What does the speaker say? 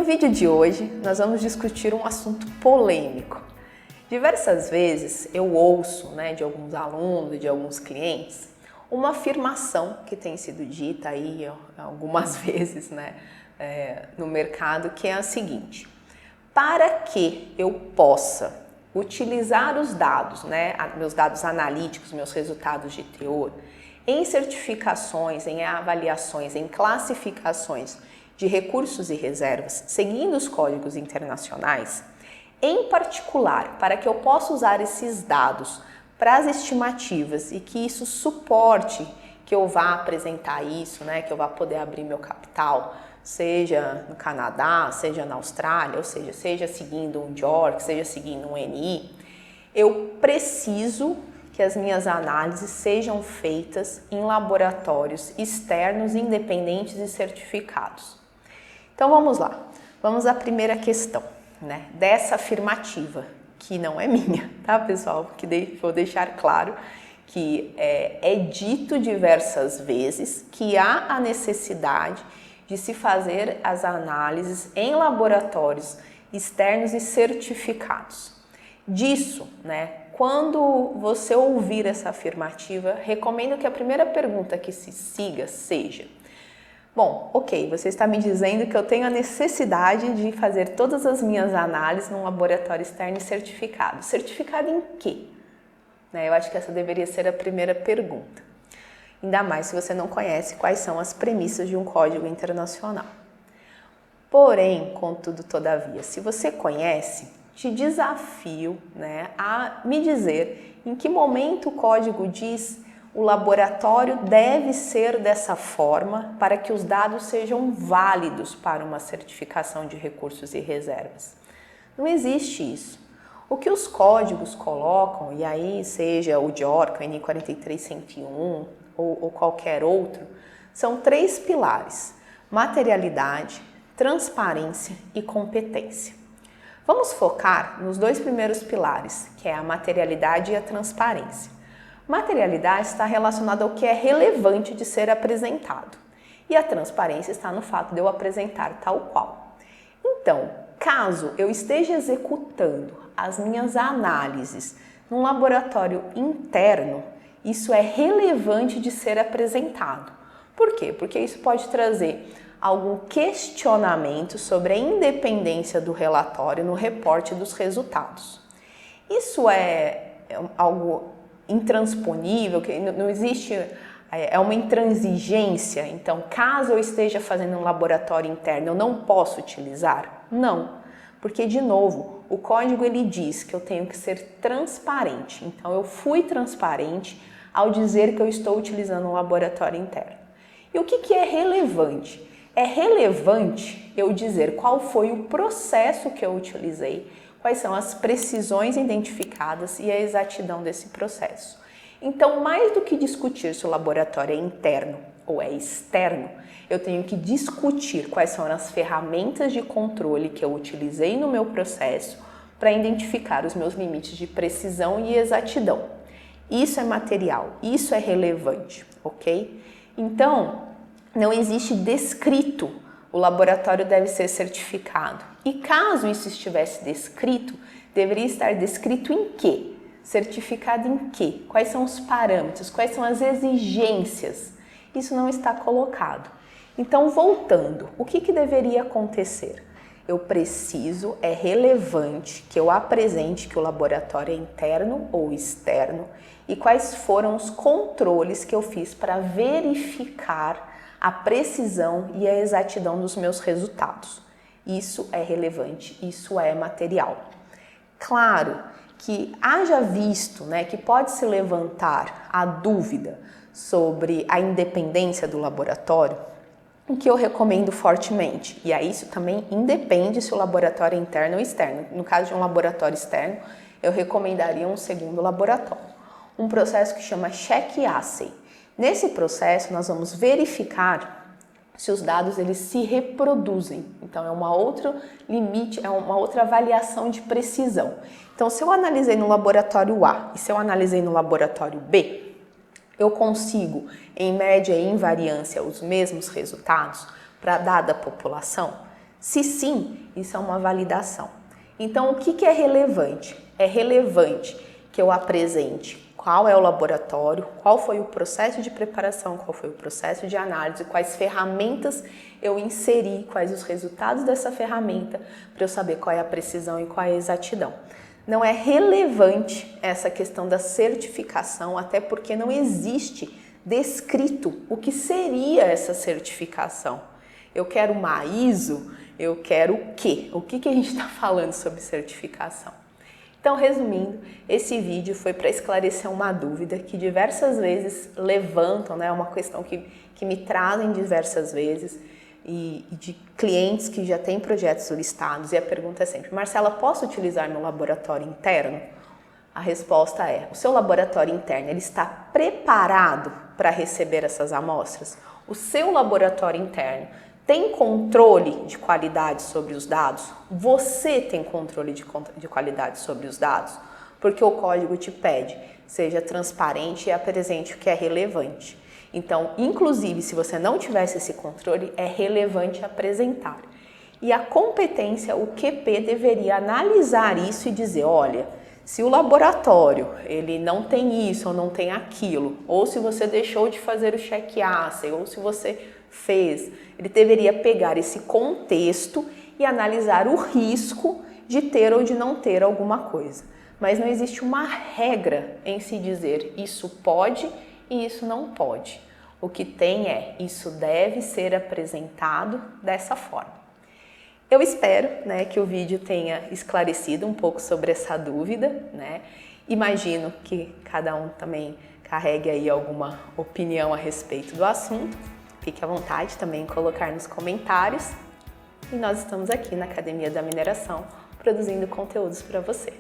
no vídeo de hoje nós vamos discutir um assunto polêmico. Diversas vezes eu ouço, de alguns alunos, de alguns clientes, uma afirmação que tem sido dita aí algumas vezes, no mercado, que é a seguinte: para que eu possa utilizar os dados, meus dados analíticos, meus resultados de teor, em certificações, em avaliações, em classificações de recursos e reservas, seguindo os códigos internacionais, em particular, para que eu possa usar esses dados para as estimativas e que isso suporte que eu vá apresentar isso, que eu vá poder abrir meu capital, seja no Canadá, seja na Austrália, ou seja seguindo um JORC, seja seguindo um NI, eu preciso que as minhas análises sejam feitas em laboratórios externos, independentes e certificados. Então vamos lá, vamos à primeira questão, dessa afirmativa, que não é minha, tá, pessoal? Porque vou deixar claro que é dito diversas vezes que há a necessidade de se fazer as análises em laboratórios externos e certificados. Disso, quando você ouvir essa afirmativa, recomendo que a primeira pergunta que se siga seja: bom, ok, você está me dizendo que eu tenho a necessidade de fazer todas as minhas análises num laboratório externo e certificado. Certificado em quê? Eu acho que essa deveria ser a primeira pergunta. Ainda mais se você não conhece quais são as premissas de um código internacional. Porém, contudo, todavia, se você conhece, te desafio a me dizer em que momento o código diz o laboratório deve ser dessa forma para que os dados sejam válidos para uma certificação de recursos e reservas. Não existe isso. O que os códigos colocam, e aí seja o JORC, o NI 43101 ou qualquer outro, são 3 pilares: materialidade, transparência e competência. Vamos focar nos 2 primeiros pilares, que é a materialidade e a transparência. Materialidade está relacionada ao que é relevante de ser apresentado, e a transparência está no fato de eu apresentar tal qual. Então, caso eu esteja executando as minhas análises num laboratório interno, isso é relevante de ser apresentado. Por quê? Porque isso pode trazer algum questionamento sobre a independência do relatório no reporte dos resultados. Isso é algo intransponível, que não existe, é uma intransigência. Então, caso eu esteja fazendo um laboratório interno, eu não posso utilizar? Não, porque, de novo, o código ele diz que eu tenho que ser transparente. Então, eu fui transparente ao dizer que eu estou utilizando um laboratório interno. E o que é relevante? É relevante eu dizer qual foi o processo que eu utilizei, quais são as precisões identificadas e a exatidão desse processo. Então, mais do que discutir se o laboratório é interno ou é externo, eu tenho que discutir quais são as ferramentas de controle que eu utilizei no meu processo para identificar os meus limites de precisão e exatidão. Isso é material, isso é relevante, ok? Então, não existe descrito o laboratório deve ser certificado. E caso isso estivesse descrito, deveria estar descrito em quê? Certificado em quê? Quais são os parâmetros? Quais são as exigências? Isso não está colocado. Então, voltando, o que deveria acontecer? É relevante que eu apresente que o laboratório é interno ou externo e quais foram os controles que eu fiz para verificar a precisão e a exatidão dos meus resultados. Isso é relevante, isso é material. Claro que haja visto, que pode se levantar a dúvida sobre a independência do laboratório, o que eu recomendo fortemente. E aí isso também independe se o laboratório é interno ou externo. No caso de um laboratório externo, eu recomendaria um segundo laboratório. Um processo que chama Check Assay. Nesse processo, nós vamos verificar se os dados eles se reproduzem. Então, é uma outra limite, é uma outra avaliação de precisão. Então, se eu analisei no laboratório A e se eu analisei no laboratório B, eu consigo, em média e invariância, os mesmos resultados para dada população? Se sim, isso é uma validação. Então, o que é relevante? É relevante que eu apresente qual é o laboratório, qual foi o processo de preparação, qual foi o processo de análise, quais ferramentas eu inseri, quais os resultados dessa ferramenta, para eu saber qual é a precisão e qual é a exatidão. Não é relevante essa questão da certificação, até porque não existe descrito o que seria essa certificação. Eu quero uma ISO, eu quero o quê? O que a gente está falando sobre certificação? Então, resumindo, esse vídeo foi para esclarecer uma dúvida que diversas vezes levantam, né? Uma questão que me trazem diversas vezes e de clientes que já têm projetos listados, e a pergunta é sempre: Marcela, posso utilizar meu laboratório interno? A resposta é: o seu laboratório interno ele está preparado para receber essas amostras? O seu laboratório interno tem controle de qualidade sobre os dados? Você tem controle de qualidade sobre os dados? Porque o código te pede, seja transparente e apresente o que é relevante. Então, inclusive, se você não tivesse esse controle, é relevante apresentar. E a competência, o QP deveria analisar isso e dizer: olha, se o laboratório ele não tem isso ou não tem aquilo, ou se você deixou de fazer o check-assay, ou se você fez, ele deveria pegar esse contexto e analisar o risco de ter ou de não ter alguma coisa. Mas não existe uma regra em se dizer isso pode e isso não pode. O que tem é, isso deve ser apresentado dessa forma. Eu espero, né, que o vídeo tenha esclarecido um pouco sobre essa dúvida, né? Imagino que cada um também carregue aí alguma opinião a respeito do assunto. Fique à vontade também em colocar nos comentários. E nós estamos aqui na Academia da Mineração produzindo conteúdos para você.